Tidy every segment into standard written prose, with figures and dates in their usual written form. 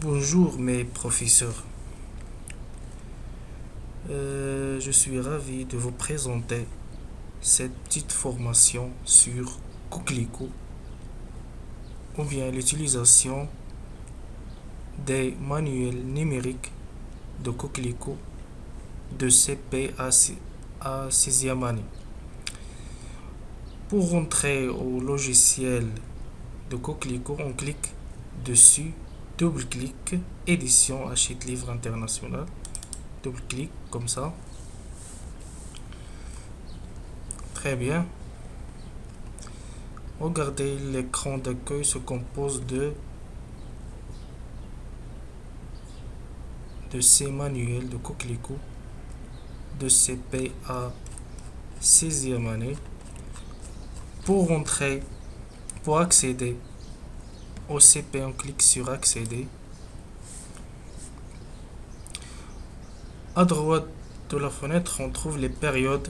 Bonjour mes professeurs. Je suis ravi de vous présenter cette petite formation sur Coquelicot ou bien l'utilisation des manuels numériques de Coquelicot de CP à 6e année. Pour rentrer au logiciel de Coquelicot, on clique dessus, double-clic, édition Hachette Livre International. Double-clic comme ça. Très bien. Regardez, l'écran d'accueil se compose de ces manuels de Coquelicot de CP à 6e année. Pour accéder au CP, on clique sur accéder. À droite de la fenêtre, on trouve les périodes.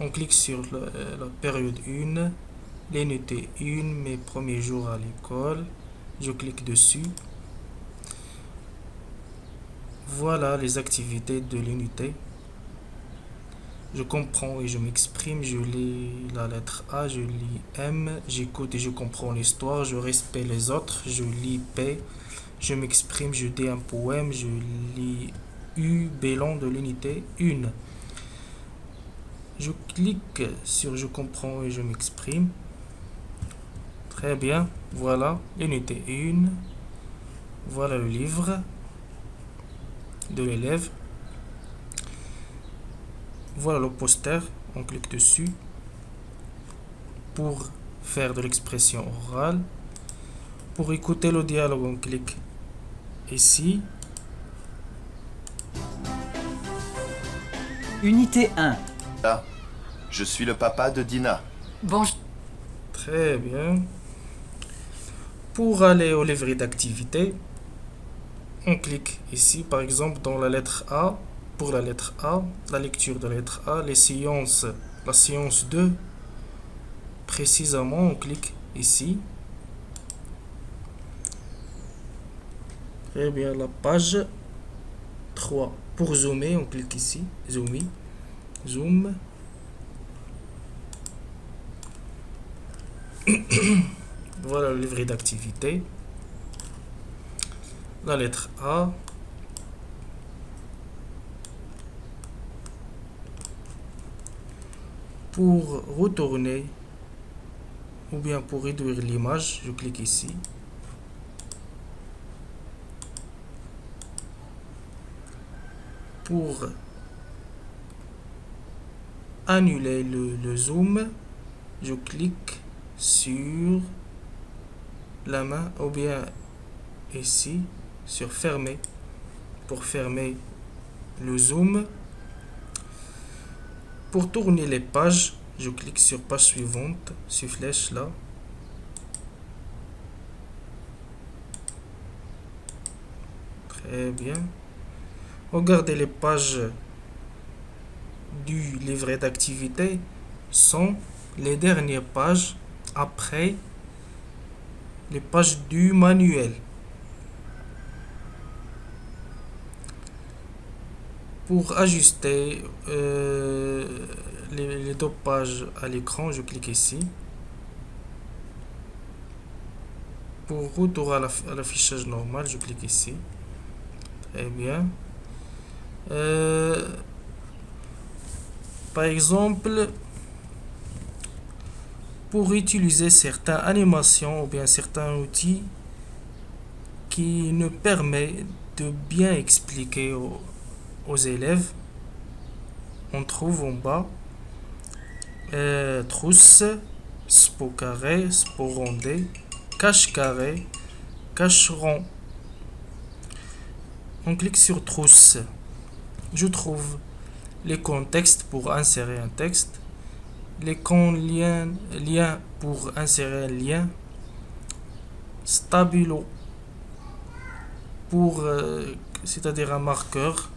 On clique sur la période 1, l'unité 1, mes premiers jours à l'école. Je clique dessus. Voilà les activités de l'unité. Je comprends et je m'exprime, je lis la lettre A, je lis M, j'écoute et je comprends l'histoire, je respecte les autres, je lis P, je m'exprime, je dis un poème, je lis U, bilan de l'unité 1. Je clique sur je comprends et je m'exprime. Très bien, voilà l'unité 1. Voilà le livre de l'élève. Voilà le poster, on clique dessus pour faire de l'expression orale. Pour écouter le dialogue, on clique ici. Unité 1. Là, je suis le papa de Dina. Bonjour. Très bien. Pour aller au livret d'activité, on clique ici, par exemple, dans la lettre A. Pour la lettre A, la lecture de la lettre A, la séance 2, précisément, on clique ici. Très bien, la page 3. Pour zoomer, on clique ici, zoom. Voilà le livret d'activité. La lettre A. Pour retourner ou bien pour réduire l'image, je clique ici. Pour annuler le zoom, je clique sur la main ou bien ici sur fermer. Pour fermer le zoom, pour tourner les pages, je clique sur page suivante, sur flèche là. Très bien. Regardez, les pages du livret d'activité sont les dernières pages après les pages du manuel. Pour ajuster les deux pages à l'écran, je clique ici. Pour retour à l'affichage normal, je clique ici. Très bien. Par exemple, pour utiliser certaines animations ou bien certains outils qui nous permettent de bien expliquer aux élèves, on trouve en bas trousse, spot carré, spot rondé, cache carré, cache rond. On clique sur trousse. Je trouve les contextes pour insérer un texte, les liens pour insérer un lien, stabilo pour c'est-à-dire un marqueur,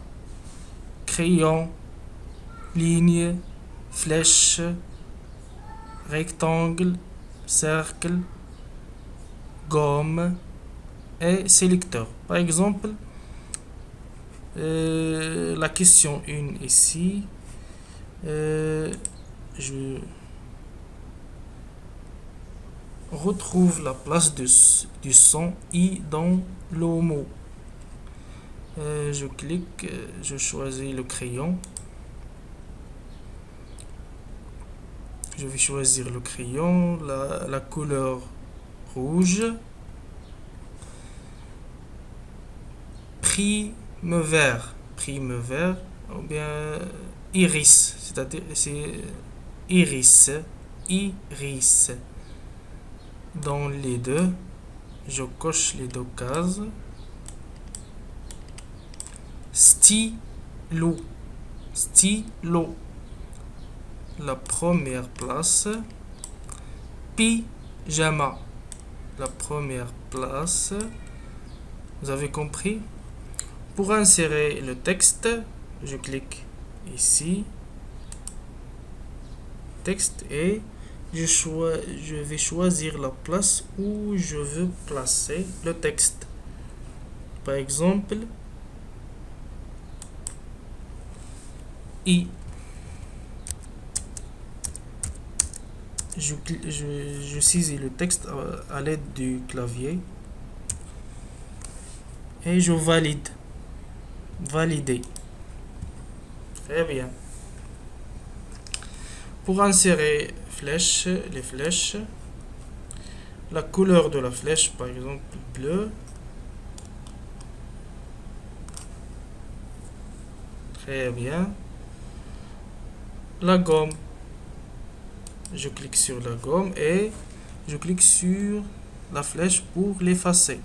crayon, ligne, flèche, rectangle, cercle, gomme et sélecteur. Par exemple, la question 1 ici, je retrouve la place du son I dans le mot. Je clique, je choisis le crayon. Je vais choisir le crayon, la couleur rouge. Prime vert, ou bien iris, c'est-à-dire c'est iris, iris. Dans les deux, je coche les deux cases. Stylo, stylo. La première place. Pyjama, la première place. Vous avez compris? Pour insérer le texte, je clique ici, texte, et je vais choisir la place où je veux placer le texte. Par exemple, I. Je saisis le texte à l'aide du clavier et je valide. Valider. Très bien. Pour insérer les flèches, la couleur de la flèche, par exemple bleu. Très bien. La gomme. Je clique sur la gomme et je clique sur la flèche pour l'effacer.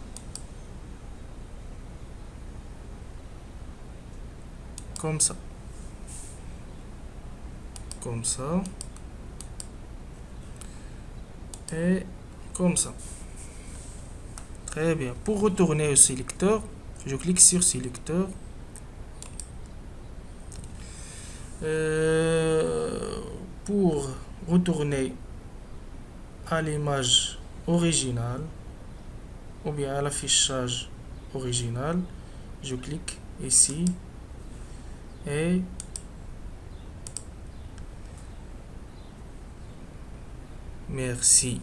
Comme ça. Comme ça. Et comme ça. Très bien. Pour retourner au sélecteur, je clique sur sélecteur. Pour retourner à l'image originale ou bien à l'affichage original, je clique ici et merci.